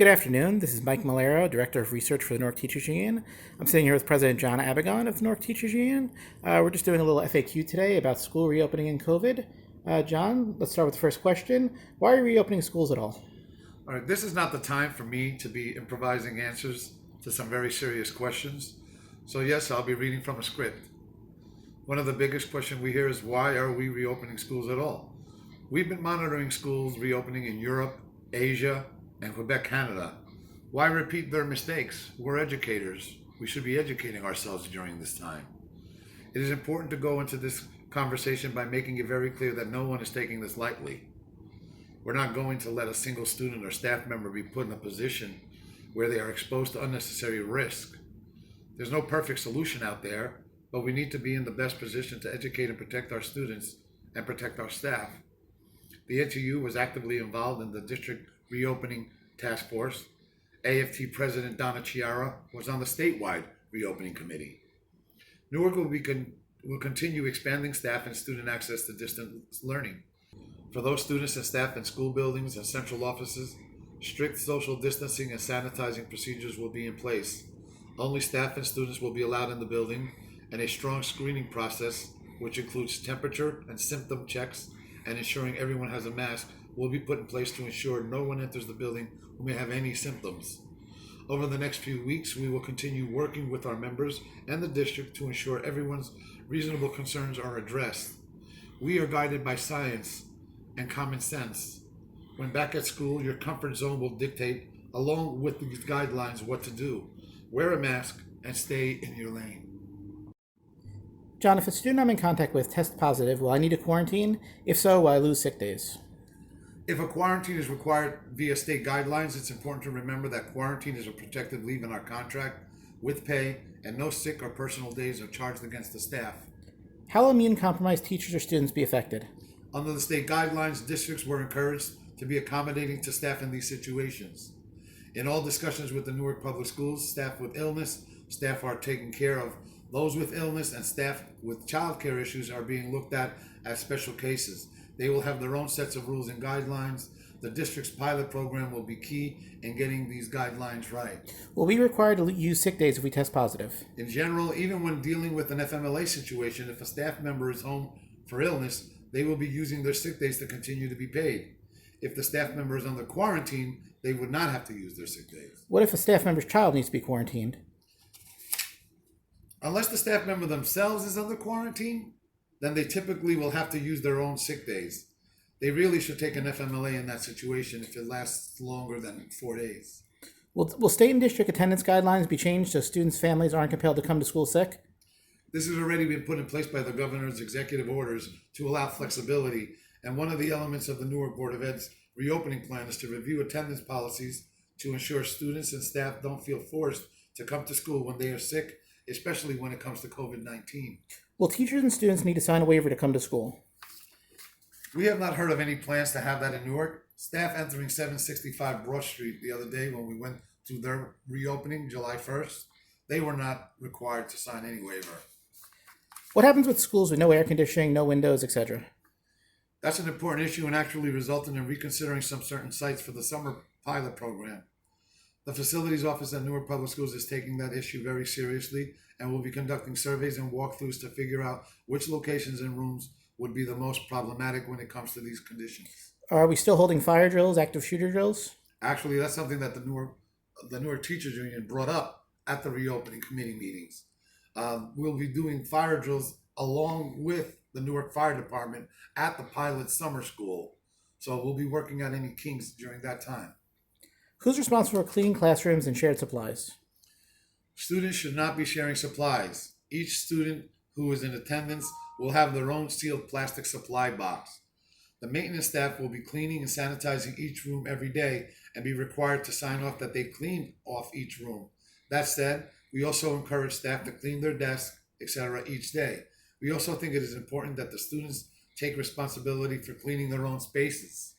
Good afternoon. This is Mike Malero, Director of Research for the Newark Teachers Union. I'm sitting here with President John Abigon of the Newark Teachers Union. We're just doing a little FAQ today about school reopening and COVID. John, let's start with the first question. Why are you reopening schools at all? All right, this is not the time for me to be improvising answers to some very serious questions. So yes, I'll be reading from a script. One of the biggest questions we hear is, why are we reopening schools at all? We've been monitoring schools reopening in Europe, Asia, and Quebec, Canada. Why repeat their mistakes? We're educators. We should be educating ourselves during this time. It is important to go into this conversation by making it very clear that no one is taking this lightly. We're not going to let a single student or staff member be put in a position where they are exposed to unnecessary risk. There's no perfect solution out there, but we need to be in the best position to educate and protect our students and protect our staff. The NTU was actively involved in the district reopening task force. AFT President Donna Chiara was on the statewide reopening committee. Newark will continue expanding staff and student access to distance learning. For those students and staff in school buildings and central offices, strict social distancing and sanitizing procedures will be in place. Only staff and students will be allowed in the building, and a strong screening process, which includes temperature and symptom checks and ensuring everyone has a mask, will be put in place to ensure no one enters the building who may have any symptoms. Over the next few weeks, we will continue working with our members and the district to ensure everyone's reasonable concerns are addressed. We are guided by science and common sense. When back at school, your comfort zone will dictate, along with these guidelines, what to do. Wear a mask and stay in your lane. John, if a student I'm in contact with tests positive, will I need a quarantine? If so, will I lose sick days? If a quarantine is required via state guidelines, it's important to remember that quarantine is a protected leave in our contract with pay, and no sick or personal days are charged against the staff. How will immune-compromised teachers or students be affected? Under the state guidelines, districts were encouraged to be accommodating to staff in these situations. In all discussions with the Newark Public Schools, staff with illness, staff are taking care of those with illness, and staff with childcare issues are being looked at as special cases. They will have their own sets of rules and guidelines. The district's pilot program will be key in getting these guidelines right. Will we be required to use sick days if we test positive? In general, even when dealing with an FMLA situation, if a staff member is home for illness, they will be using their sick days to continue to be paid. If the staff member is under quarantine, they would not have to use their sick days. What if a staff member's child needs to be quarantined? Unless the staff member themselves is under quarantine, then they typically will have to use their own sick days. They really should take an FMLA in that situation if it lasts longer than 4 days. Will state and district attendance guidelines be changed so students' families aren't compelled to come to school sick? This has already been put in place by the governor's executive orders to allow flexibility, and one of the elements of the Newark Board of Ed's reopening plan is to review attendance policies to ensure students and staff don't feel forced to come to school when they are sick, especially when it comes to COVID-19. Will teachers and students need to sign a waiver to come to school? We have not heard of any plans to have that in Newark. Staff entering 765 Broad Street the other day when we went to their reopening, July 1st, they were not required to sign any waiver. What happens with schools with no air conditioning, no windows, etc.? That's an important issue and actually resulted in reconsidering some certain sites for the summer pilot program. The facilities office at Newark Public Schools is taking that issue very seriously and will be conducting surveys and walkthroughs to figure out which locations and rooms would be the most problematic when it comes to these conditions. Are we still holding fire drills, active shooter drills? Actually, that's something that the Newark Teachers Union brought up at the reopening committee meetings. We'll be doing fire drills along with the Newark Fire Department at the pilot summer school. So we'll be working out any kinks during that time. Who's responsible for cleaning classrooms and shared supplies? Students should not be sharing supplies. Each student who is in attendance will have their own sealed plastic supply box. The maintenance staff will be cleaning and sanitizing each room every day and be required to sign off that they cleaned off each room. That said, we also encourage staff to clean their desks, etc. each day. We also think it is important that the students take responsibility for cleaning their own spaces.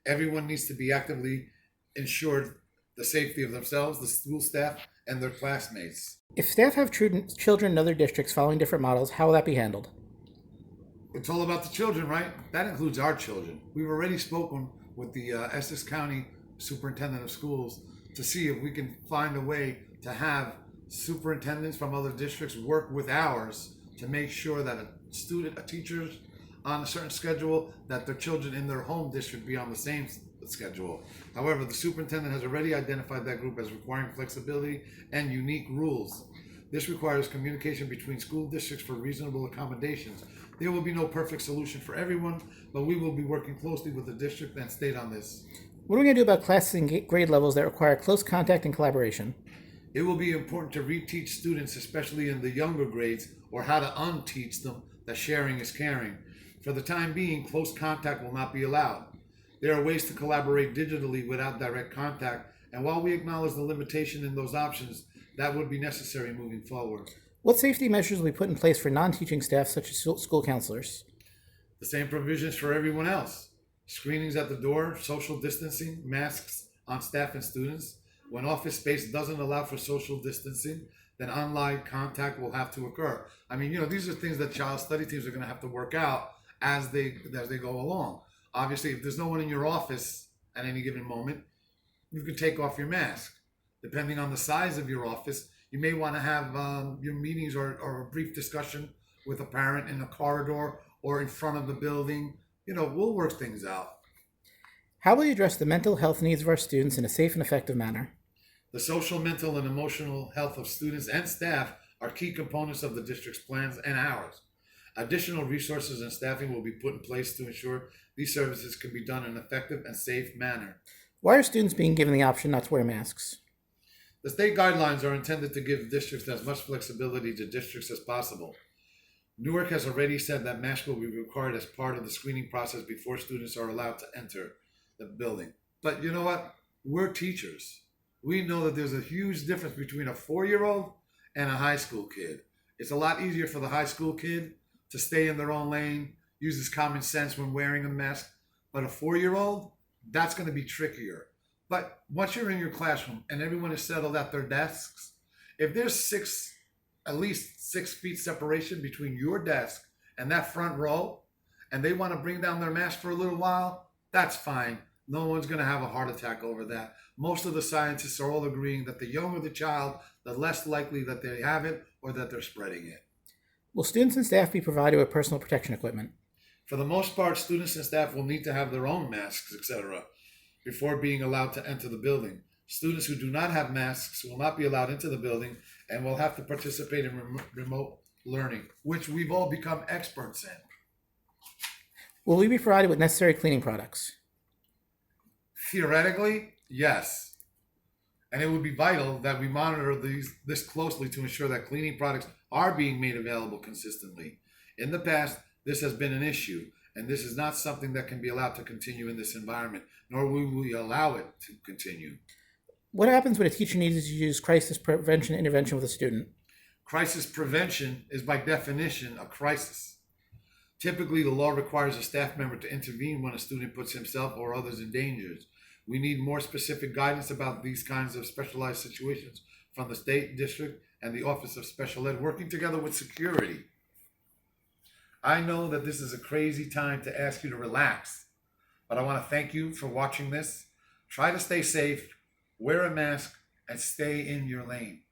Everyone needs to be actively ensured the safety of themselves, the school staff, and their classmates. If staff have children in other districts following different models, how will that be handled? It's all about the children, right? That includes our children. We've already spoken with the Essex County superintendent of schools to see if we can find a way to have superintendents from other districts work with ours to make sure that a teacher's on a certain schedule, that their children in their home district be on the same schedule. However, the superintendent has already identified that group as requiring flexibility and unique rules. This requires communication between school districts for reasonable accommodations. There will be no perfect solution for everyone, but we will be working closely with the district and state on this. What are we going to do about classes and grade levels that require close contact and collaboration? It will be important to reteach students, especially in the younger grades, or how to unteach them that sharing is caring. For the time being, close contact will not be allowed. There are ways to collaborate digitally without direct contact, and while we acknowledge the limitation in those options, that would be necessary moving forward. What safety measures will be put in place for non-teaching staff, such as school counselors? The same provisions for everyone else. Screenings at the door, social distancing, masks on staff and students. When office space doesn't allow for social distancing, then online contact will have to occur. I mean, these are things that child study teams are going to have to work out as they go along. Obviously, if there's no one in your office at any given moment, you can take off your mask. Depending on the size of your office, you may want to have your meetings or a brief discussion with a parent in a corridor or in front of the building. We'll work things out. How will you address the mental health needs of our students in a safe and effective manner? The social, mental, and emotional health of students and staff are key components of the district's plans and ours. Additional resources and staffing will be put in place to ensure these services can be done in an effective and safe manner. Why are students being given the option not to wear masks? The state guidelines are intended to give districts as much flexibility to districts as possible. Newark has already said that masks will be required as part of the screening process before students are allowed to enter the building. But you know what? We're teachers. We know that there's a huge difference between a 4-year-old and a high school kid. It's a lot easier for the high school kid to stay in their own lane, uses common sense when wearing a mask. But a 4-year-old, that's going to be trickier. But once you're in your classroom and everyone is settled at their desks, if there's at least 6 feet separation between your desk and that front row, and they want to bring down their mask for a little while, that's fine. No one's going to have a heart attack over that. Most of the scientists are all agreeing that the younger the child, the less likely that they have it or that they're spreading it. Will students and staff be provided with personal protection equipment? For the most part, students and staff will need to have their own masks, etc., before being allowed to enter the building. Students who do not have masks will not be allowed into the building and will have to participate in remote learning, which we've all become experts in. Will we be provided with necessary cleaning products? Theoretically, yes. And it would be vital that we monitor this closely to ensure that cleaning products are being made available consistently. In the past, this has been an issue, and this is not something that can be allowed to continue in this environment, nor will we allow it to continue. What happens when a teacher needs to use crisis prevention intervention with a student? Crisis prevention is by definition a crisis. Typically, the law requires a staff member to intervene when a student puts himself or others in danger. We need more specific guidance about these kinds of specialized situations from the state, district, and the Office of Special Ed, working together with security. I know that this is a crazy time to ask you to relax, but I want to thank you for watching this. Try to stay safe, wear a mask, and stay in your lane.